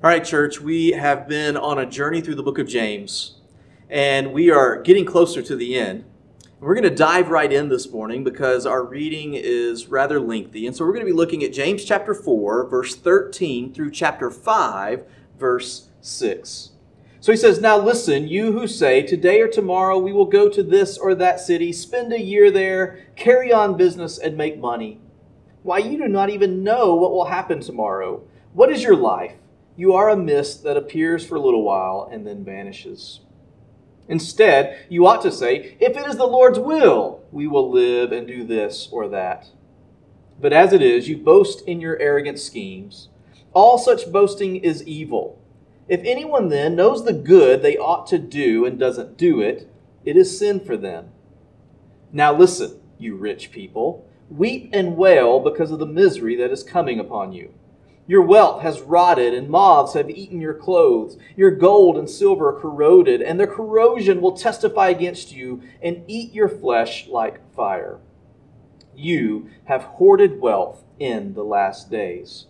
All right, church, we have been on a journey through the book of James, and we are getting closer to the end. We're going to dive right in this morning because our reading is rather lengthy. And so we're going to be looking at James chapter 4, verse 13 through chapter 5, verse 6. So he says, "Now listen, you who say, today or tomorrow we will go to this or that city, spend a year there, carry on business, and make money. Why, you do not even know what will happen tomorrow. What is your life? You are a mist that appears for a little while and then vanishes. Instead, you ought to say, if it is the Lord's will, we will live and do this or that. But as it is, you boast in your arrogant schemes. All such boasting is evil. If anyone then knows the good they ought to do and doesn't do it, it is sin for them. Now listen, you rich people, weep and wail because of the misery that is coming upon you. Your wealth has rotted, and moths have eaten your clothes. Your gold and silver are corroded, and their corrosion will testify against you and eat your flesh like fire. You have hoarded wealth in the last days.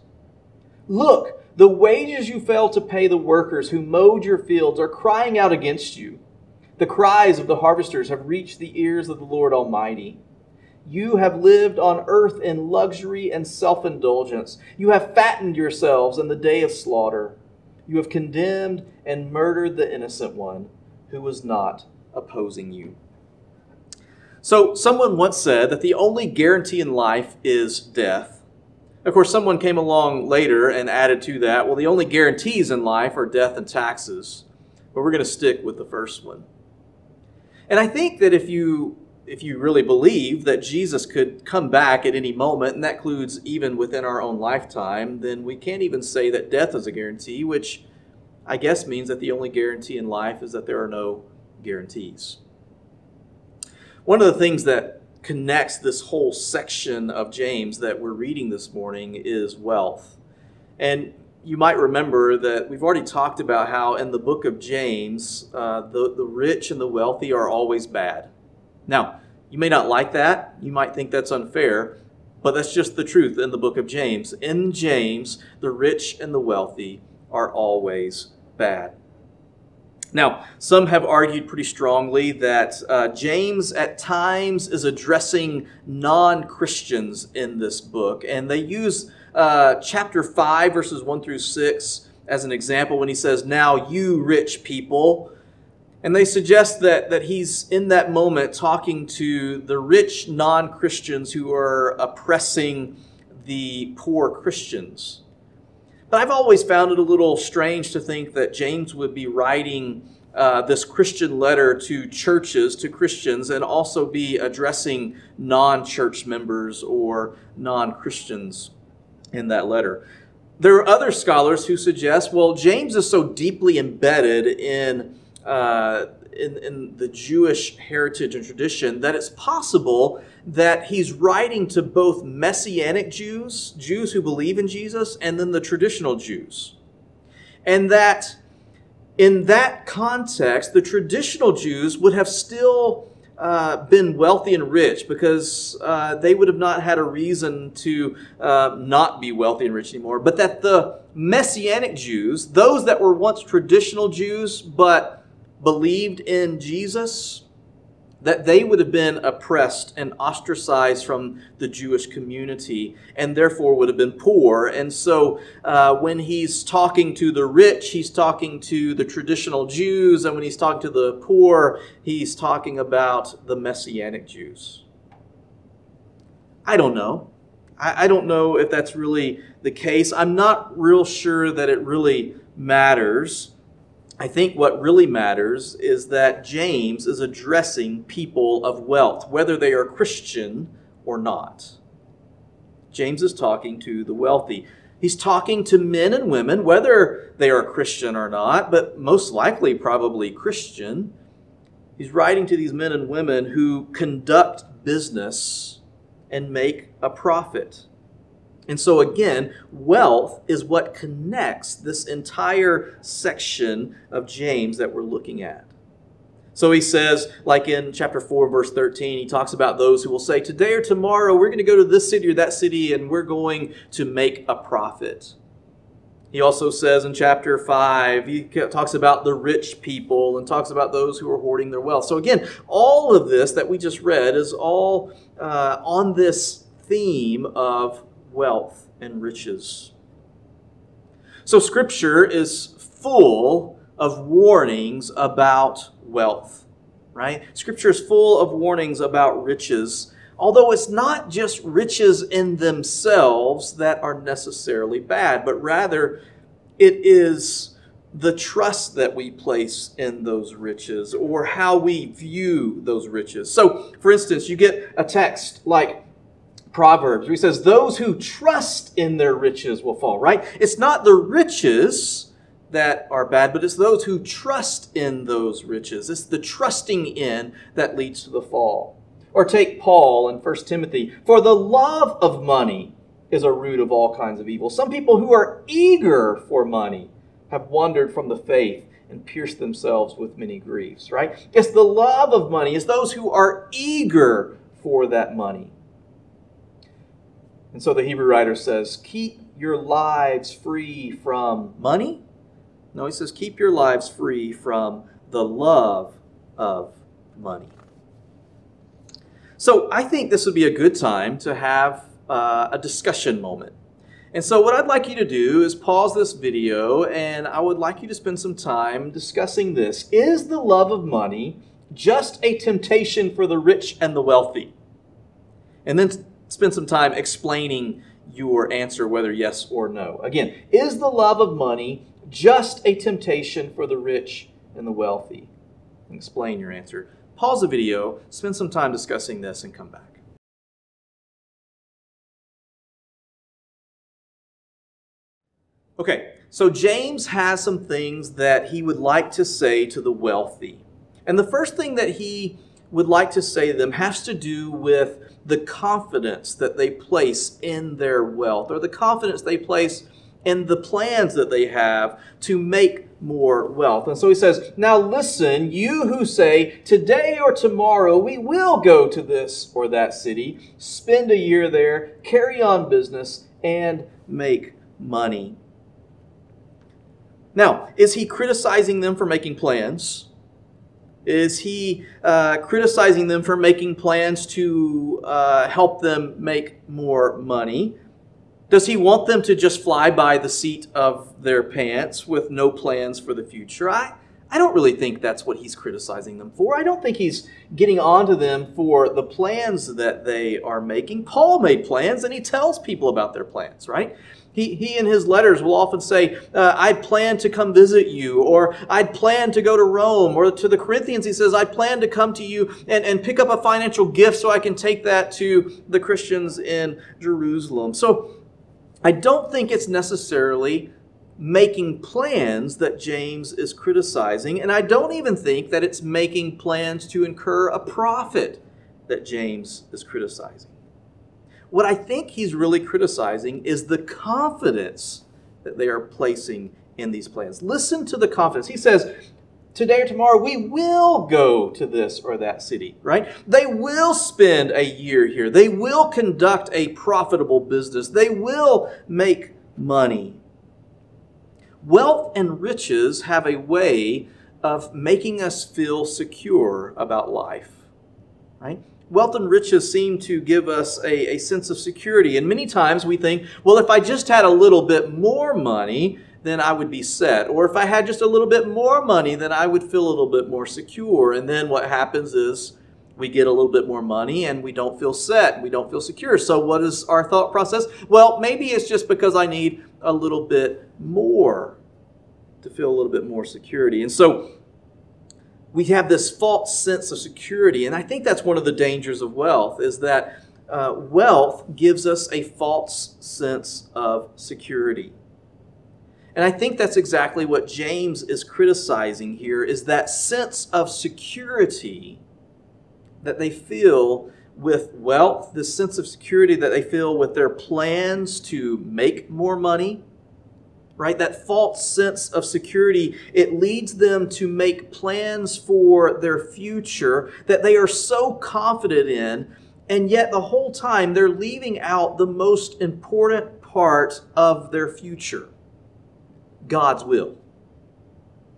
Look, the wages you failed to pay the workers who mowed your fields are crying out against you. The cries of the harvesters have reached the ears of the Lord Almighty. You have lived on earth in luxury and self-indulgence. You have fattened yourselves in the day of slaughter. You have condemned and murdered the innocent one who was not opposing you." So someone once said that the only guarantee in life is death. Of course, someone came along later and added to that, well, the only guarantees in life are death and taxes. But we're going to stick with the first one. And I think that if you really believe that Jesus could come back at any moment, and that includes even within our own lifetime, then we can't even say that death is a guarantee, which I guess means that the only guarantee in life is that there are no guarantees. One of the things that connects this whole section of James that we're reading this morning is wealth. And you might remember that we've already talked about how in the book of James, the rich and the wealthy are always bad. Now, you may not like that. You might think that's unfair, but that's just the truth in the book of James. In James, the rich and the wealthy are always bad. Now, some have argued pretty strongly that James at times is addressing non-Christians in this book, and they use chapter 5, verses 1 through 6 as an example when he says, "Now you rich people." And they suggest that he's in that moment talking to the rich non-Christians who are oppressing the poor Christians. But I've always found it a little strange to think that James would be writing this Christian letter to churches, to Christians, and also be addressing non-church members or non-Christians in that letter. There are other scholars who suggest, well, James is so deeply embedded in the Jewish heritage and tradition that it's possible that he's writing to both Messianic Jews, Jews who believe in Jesus, and then the traditional Jews. And that in that context, the traditional Jews would have still been wealthy and rich because they would have not had a reason to not be wealthy and rich anymore. But that the Messianic Jews, those that were once traditional Jews but believed in Jesus, that they would have been oppressed and ostracized from the Jewish community and therefore would have been poor. And so when he's talking to the rich, he's talking to the traditional Jews, and when he's talking to the poor, he's talking about the Messianic Jews. I don't know. I don't know if that's really the case. I'm not real sure that it really matters. I think what really matters is that James is addressing people of wealth, whether they are Christian or not. James is talking to the wealthy. He's talking to men and women, whether they are Christian or not, but most likely probably Christian. He's writing to these men and women who conduct business and make a profit. And so again, wealth is what connects this entire section of James that we're looking at. So he says, like in chapter 4, verse 13, he talks about those who will say, today or tomorrow, we're going to go to this city or that city, and we're going to make a profit. He also says in chapter 5, he talks about the rich people and talks about those who are hoarding their wealth. So again, all of this that we just read is all on this theme of wealth and riches. So Scripture is full of warnings about wealth, right? Scripture is full of warnings about riches, although it's not just riches in themselves that are necessarily bad, but rather it is the trust that we place in those riches or how we view those riches. So, for instance, you get a text like Proverbs where he says, those who trust in their riches will fall, right? It's not the riches that are bad, but it's those who trust in those riches. It's the trusting in that leads to the fall. Or take Paul in 1 Timothy. For the love of money is a root of all kinds of evil. Some people who are eager for money have wandered from the faith and pierced themselves with many griefs, right? It's the love of money. It's those who are eager for that money. And so the Hebrew writer says, keep your lives free from money. No, he says, keep your lives free from the love of money. So I think this would be a good time to have a discussion moment. And so what I'd like you to do is pause this video, and I would like you to spend some time discussing this. Is the love of money just a temptation for the rich and the wealthy? And then spend some time explaining your answer, whether yes or no. Again, is the love of money just a temptation for the rich and the wealthy? Explain your answer. Pause the video, spend some time discussing this, and come back. Okay, so James has some things that he would like to say to the wealthy. And the first thing that he would like to say to them has to do with the confidence that they place in their wealth, or the confidence they place in the plans that they have to make more wealth. And so he says, now listen, you who say, today or tomorrow we will go to this or that city, spend a year there, carry on business, and make money. Now, is he criticizing them for making plans? Is he criticizing them for making plans to help them make more money? Does he want them to just fly by the seat of their pants with no plans for the future? I don't really think that's what he's criticizing them for. I don't think he's getting on to them for the plans that they are making. Paul made plans, and he tells people about their plans, right? He in his letters will often say, I plan to come visit you, or I'd plan to go to Rome, or to the Corinthians he says, I plan to come to you and pick up a financial gift so I can take that to the Christians in Jerusalem. So I don't think it's necessarily making plans that James is criticizing, and I don't even think that it's making plans to incur a profit that James is criticizing. What I think he's really criticizing is the confidence that they are placing in these plans. Listen to the confidence. He says, today or tomorrow we will go to this or that city, right? They will spend a year here. They will conduct a profitable business. They will make money. Wealth and riches have a way of making us feel secure about life, right? Wealth and riches seem to give us a sense of security. And many times we think, well, if I just had a little bit more money, then I would be set. Or if I had just a little bit more money, then I would feel a little bit more secure. And then what happens is we get a little bit more money and we don't feel set. We don't feel secure. So what is our thought process? Well, maybe it's just because I need a little bit more to feel a little bit more security. And so we have this false sense of security. And I think that's one of the dangers of wealth, is that wealth gives us a false sense of security. And I think that's exactly what James is criticizing here, is that sense of security that they feel with wealth, this sense of security that they feel with their plans to make more money. Right? That false sense of security, it leads them to make plans for their future that they are so confident in, and yet the whole time they're leaving out the most important part of their future. God's will.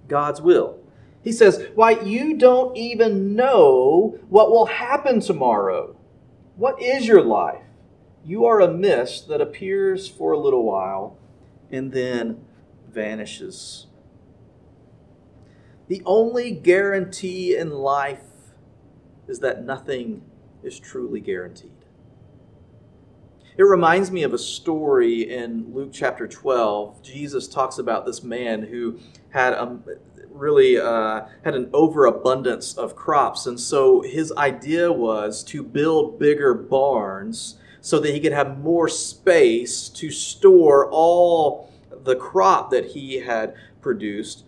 God's will. He says, why, you don't even know what will happen tomorrow. What is your life? You are a mist that appears for a little while and then vanishes. The only guarantee in life is that nothing is truly guaranteed. It reminds me of a story in Luke chapter 12. Jesus talks about this man who had had an overabundance of crops. And so his idea was to build bigger barns so that he could have more space to store all the crop that he had produced.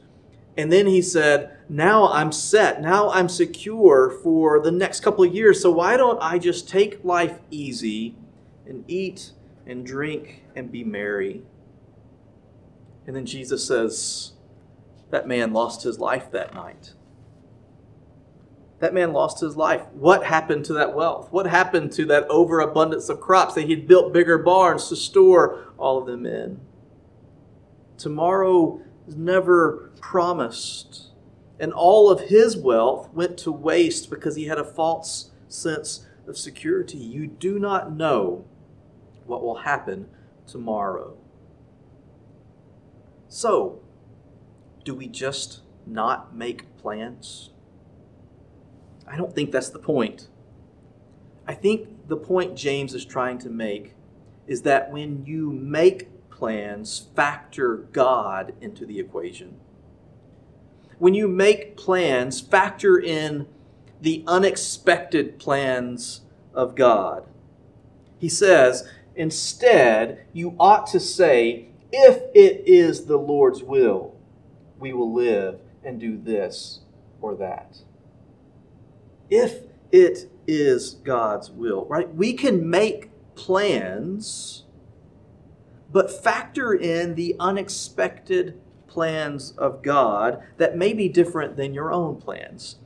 And then he said, now I'm set. Now I'm secure for the next couple of years. So why don't I just take life easy and eat and drink and be merry? And then Jesus says, that man lost his life that night. That man lost his life. What happened to that wealth? What happened to that overabundance of crops that he'd built bigger barns to store all of them in? Tomorrow is never promised. And all of his wealth went to waste because he had a false sense of security. You do not know what will happen tomorrow. So, do we just not make plans? I don't think that's the point. I think the point James is trying to make is that when you make plans, factor God into the equation. When you make plans, factor in the unexpected plans of God. He says, instead, you ought to say, if it is the Lord's will, we will live and do this or that. If it is God's will, right? We can make plans, but factor in the unexpected plans of God that may be different than your own plans.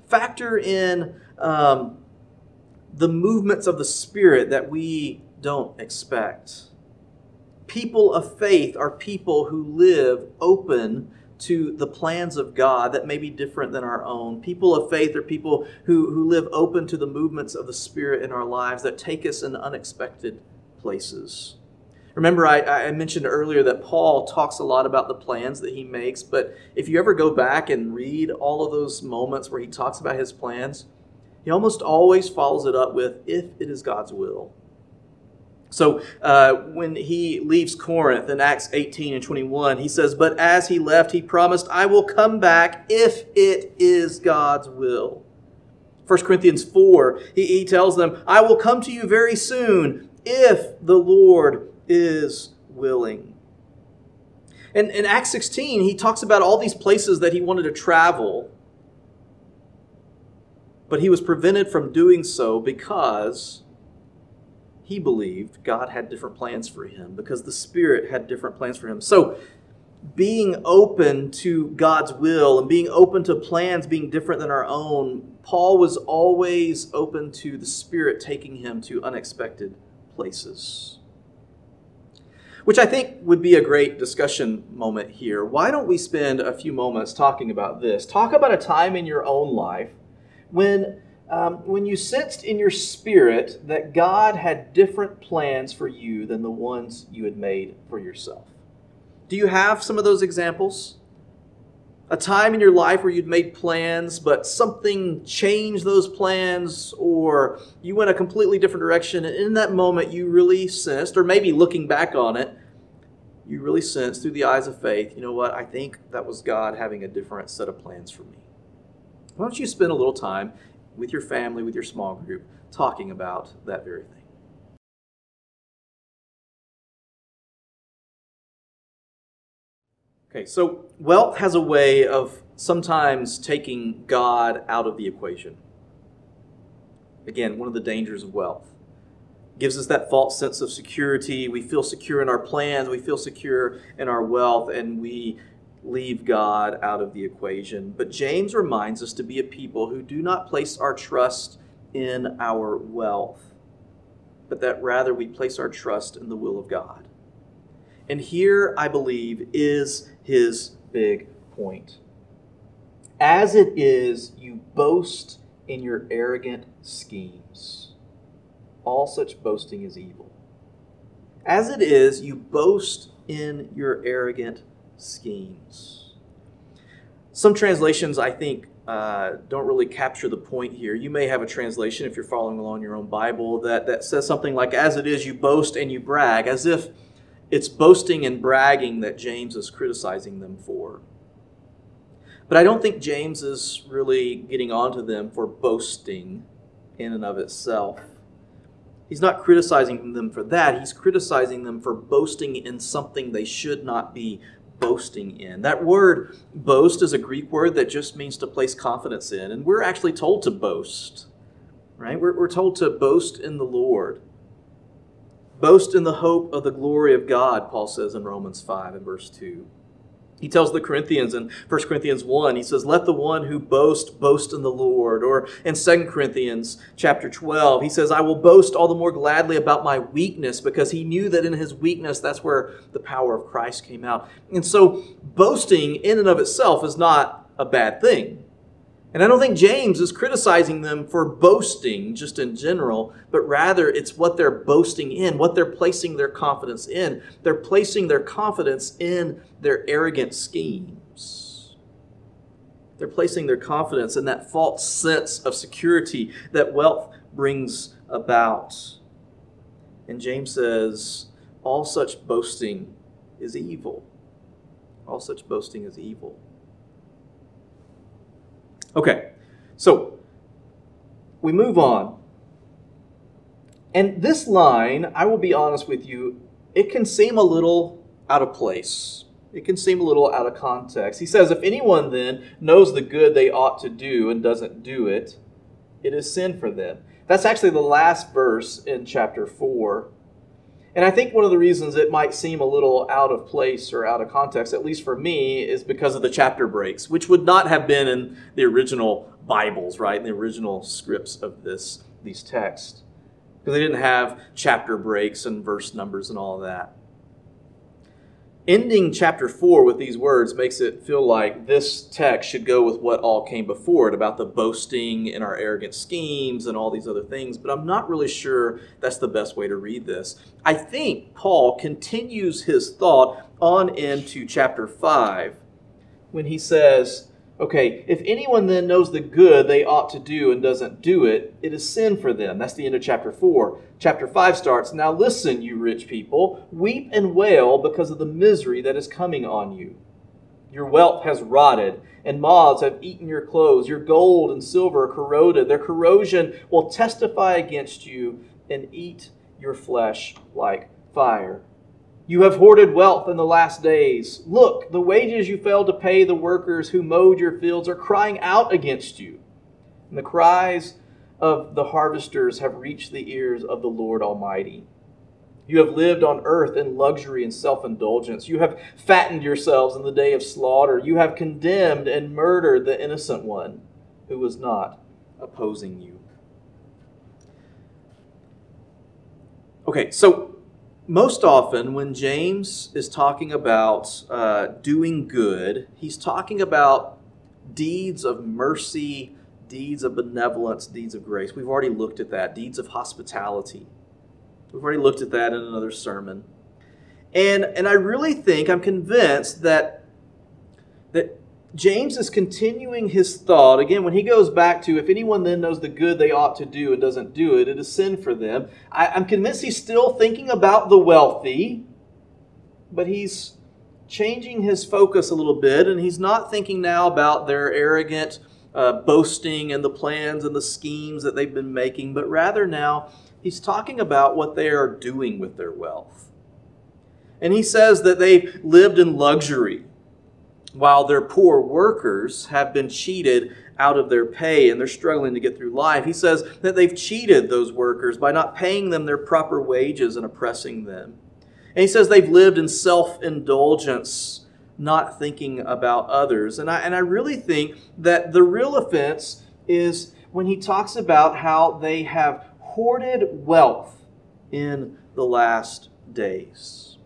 Factor in the movements of the Spirit that we don't expect. People of faith are people who live open to the plans of God that may be different than our own. People of faith are people who live open to the movements of the Spirit in our lives that take us in unexpected places. Remember, I mentioned earlier that Paul talks a lot about the plans that he makes, but if you ever go back and read all of those moments where he talks about his plans, he almost always follows it up with, if it is God's will. So when he leaves Corinth in Acts 18 and 21, he says, but as he left, he promised, I will come back if it is God's will. 1 Corinthians 4, he tells them, I will come to you very soon if the Lord is willing. And in Acts 16, he talks about all these places that he wanted to travel, but he was prevented from doing so because he believed God had different plans for him, because the Spirit had different plans for him. So being open to God's will and being open to plans being different than our own, Paul was always open to the Spirit taking him to unexpected places. Which I think would be a great discussion moment here. Why don't we spend a few moments talking about this? Talk about a time in your own life when you sensed in your spirit that God had different plans for you than the ones you had made for yourself. Do you have some of those examples? A time in your life where you'd made plans, but something changed those plans, or you went a completely different direction, and in that moment you really sensed, or maybe looking back on it, you really sensed through the eyes of faith, you know what, I think that was God having a different set of plans for me. Why don't you spend a little time with your family, with your small group, talking about that very thing? Okay, so wealth has a way of sometimes taking God out of the equation. Again, one of the dangers of wealth. It gives us that false sense of security. We feel secure in our plans. We feel secure in our wealth, and we leave God out of the equation. But James reminds us to be a people who do not place our trust in our wealth, but that rather we place our trust in the will of God. And here, I believe, is his big point. As it is, you boast in your arrogant schemes. All such boasting is evil. As it is, you boast in your arrogant schemes. Some translations, I think, don't really capture the point here. You may have a translation, if you're following along in your own Bible, that says something like, as it is, you boast and you brag, as if it's boasting and bragging that James is criticizing them for. But I don't think James is really getting onto them for boasting in and of itself. He's not criticizing them for that. He's criticizing them for boasting in something they should not be boasting in. That word boast is a Greek word that just means to place confidence in. And we're actually told to boast, right? We're told to boast in the Lord. Boast in the hope of the glory of God, Paul says in Romans 5 and verse 2. He tells the Corinthians in 1 Corinthians 1, he says, let the one who boasts boast in the Lord. Or in 2 Corinthians chapter 12, he says, I will boast all the more gladly about my weakness, because he knew that in his weakness, that's where the power of Christ came out. And so boasting in and of itself is not a bad thing. And I don't think James is criticizing them for boasting just in general, but rather it's what they're boasting in, what they're placing their confidence in. They're placing their confidence in their arrogant schemes. They're placing their confidence in that false sense of security that wealth brings about. And James says, all such boasting is evil. All such boasting is evil. Okay, so we move on. And this line, I will be honest with you, it can seem a little out of place. It can seem a little out of context. He says, if anyone then knows the good they ought to do and doesn't do it, it is sin for them. That's actually the last verse in chapter 4. And I think one of the reasons it might seem a little out of place or out of context, at least for me, is because of the chapter breaks, which would not have been in the original Bibles, right? In the original scripts of these texts. Because they didn't have chapter breaks and verse numbers and all of that. Ending chapter 4 with these words makes it feel like this text should go with what all came before it, about the boasting in our arrogant schemes and all these other things, but I'm not really sure that's the best way to read this. I think Paul continues his thought on into chapter 5 when he says, okay, if anyone then knows the good they ought to do and doesn't do it, it is sin for them. That's the end of chapter 4. Chapter 5 starts, now listen, you rich people, weep and wail because of the misery that is coming on you. Your wealth has rotted, and moths have eaten your clothes. Your gold and silver are corroded. Their corrosion will testify against you and eat your flesh like fire. You have hoarded wealth in the last days. Look, the wages you failed to pay the workers who mowed your fields are crying out against you. And the cries of the harvesters have reached the ears of the Lord Almighty. You have lived on earth in luxury and self-indulgence. You have fattened yourselves in the day of slaughter. You have condemned and murdered the innocent one who was not opposing you. Okay, so most often when James is talking about doing good, he's talking about deeds of mercy, deeds of benevolence, deeds of grace. We've already looked at that. Deeds of hospitality. We've already looked at that in another sermon. And I really think, I'm convinced that James is continuing his thought. Again, when he goes back to, if anyone then knows the good they ought to do and doesn't do it, it is sin for them. I'm convinced he's still thinking about the wealthy, but he's changing his focus a little bit, and he's not thinking now about their arrogant boasting and the plans and the schemes that they've been making, but rather now he's talking about what they are doing with their wealth. And he says that they've lived in luxury, while their poor workers have been cheated out of their pay and they're struggling to get through life. He says that they've cheated those workers by not paying them their proper wages and oppressing them. And he says they've lived in self-indulgence, not thinking about others. And I really think that the real offense is when he talks about how they have hoarded wealth in the last days.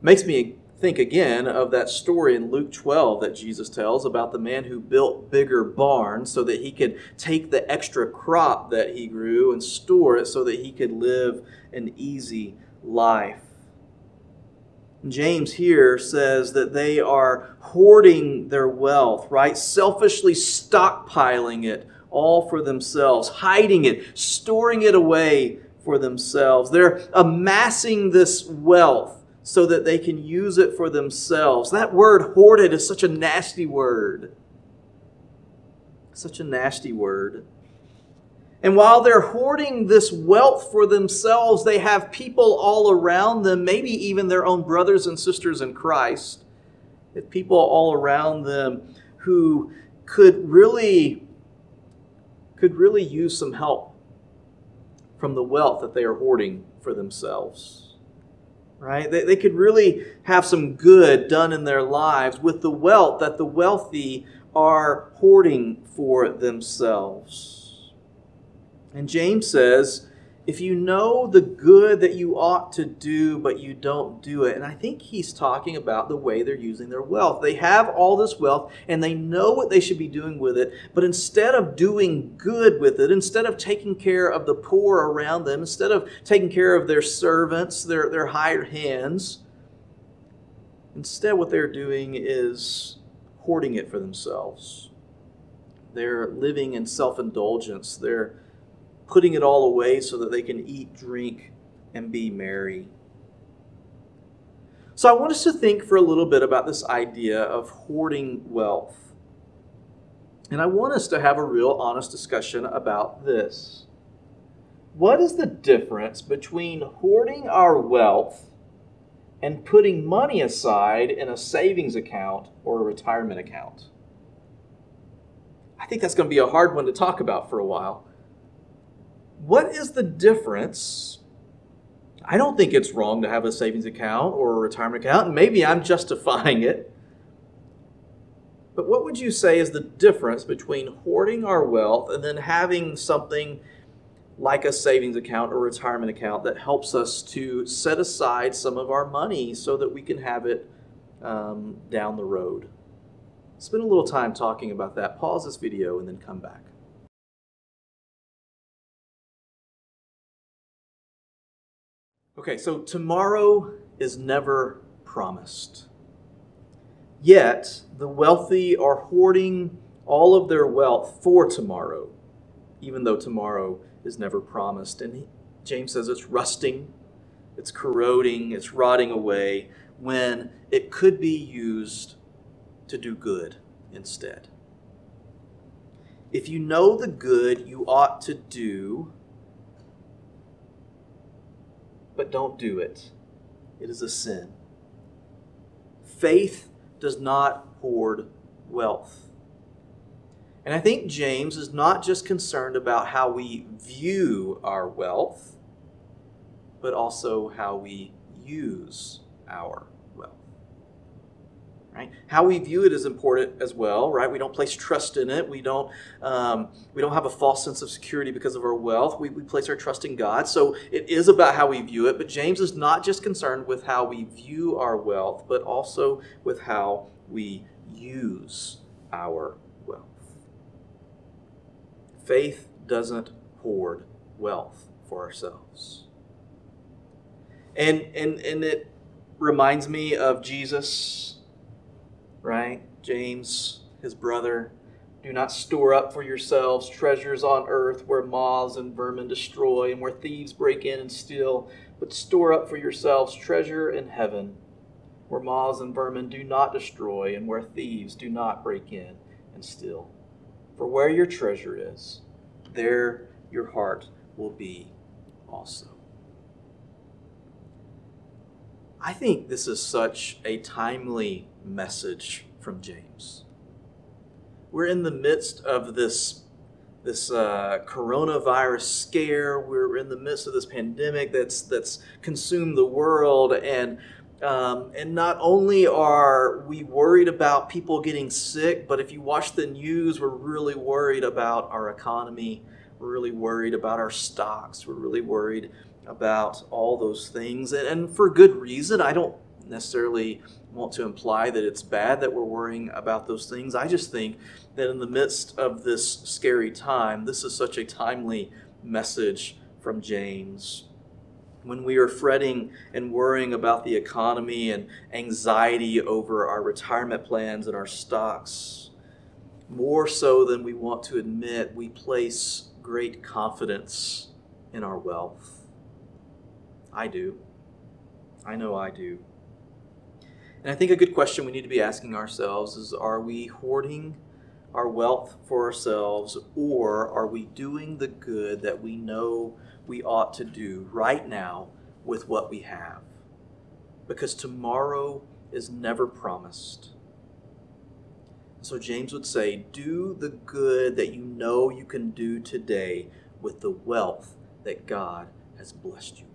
Makes me think again of that story in Luke 12 that Jesus tells about the man who built bigger barns so that he could take the extra crop that he grew and store it so that he could live an easy life. James here says that they are hoarding their wealth, right? Selfishly stockpiling it all for themselves, hiding it, storing it away for themselves. They're amassing this wealth so that they can use it for themselves. That word hoarded is such a nasty word. Such a nasty word. And while they're hoarding this wealth for themselves, they have people all around them, maybe even their own brothers and sisters in Christ. They have people all around them who could really use some help from the wealth that they are hoarding for themselves. Right? They could really have some good done in their lives with the wealth that the wealthy are hoarding for themselves. And James says, if you know the good that you ought to do, but you don't do it. And I think he's talking about the way they're using their wealth. They have all this wealth and they know what they should be doing with it. But instead of doing good with it, instead of taking care of the poor around them, instead of taking care of their servants, their hired hands, instead what they're doing is hoarding it for themselves. They're living in self-indulgence. They're putting it all away so that they can eat, drink, and be merry. So I want us to think for a little bit about this idea of hoarding wealth. And I want us to have a real honest discussion about this. What is the difference between hoarding our wealth and putting money aside in a savings account or a retirement account? I think that's going to be a hard one to talk about for a while. What is the difference? I don't think it's wrong to have a savings account or a retirement account, and maybe I'm justifying it. But what would you say is the difference between hoarding our wealth and then having something like a savings account or retirement account that helps us to set aside some of our money so that we can have it down the road? Spend a little time talking about that. Pause this video and then come back. Okay, so tomorrow is never promised. Yet, the wealthy are hoarding all of their wealth for tomorrow, even though tomorrow is never promised. And James says it's rusting, it's corroding, it's rotting away, when it could be used to do good instead. If you know the good you ought to do, but don't do it, it is a sin. Faith does not hoard wealth. And I think James is not just concerned about how we view our wealth, but also how we use our wealth. Right? How we view it is important as well, right? We don't place trust in it. We don't have a false sense of security because of our wealth. We place our trust in God. So it is about how we view it. But James is not just concerned with how we view our wealth, but also with how we use our wealth. Faith doesn't hoard wealth for ourselves. And it reminds me of Jesus. Right? James, his brother, do not store up for yourselves treasures on earth where moths and vermin destroy and where thieves break in and steal, but store up for yourselves treasure in heaven where moths and vermin do not destroy and where thieves do not break in and steal. For where your treasure is, there your heart will be also. I think this is such a timely message from James. We're in the midst of this coronavirus scare. We're in the midst of this pandemic that's consumed the world, and not only are we worried about people getting sick, but if you watch the news, we're really worried about our economy. We're really worried about our stocks. We're really worried about all those things, and for good reason. I don't don't necessarily want to imply that it's bad that we're worrying about those things. I just think that in the midst of this scary time, this is such a timely message from James. When we are fretting and worrying about the economy and anxiety over our retirement plans and our stocks, more so than we want to admit, we place great confidence in our wealth. I do. I know I do. And I think a good question we need to be asking ourselves is, are we hoarding our wealth for ourselves, or are we doing the good that we know we ought to do right now with what we have? Because tomorrow is never promised. So James would say, do the good that you know you can do today with the wealth that God has blessed you with.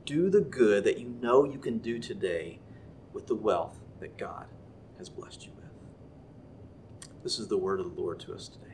Do the good that you know you can do today with the wealth that God has blessed you with. This is the word of the Lord to us today.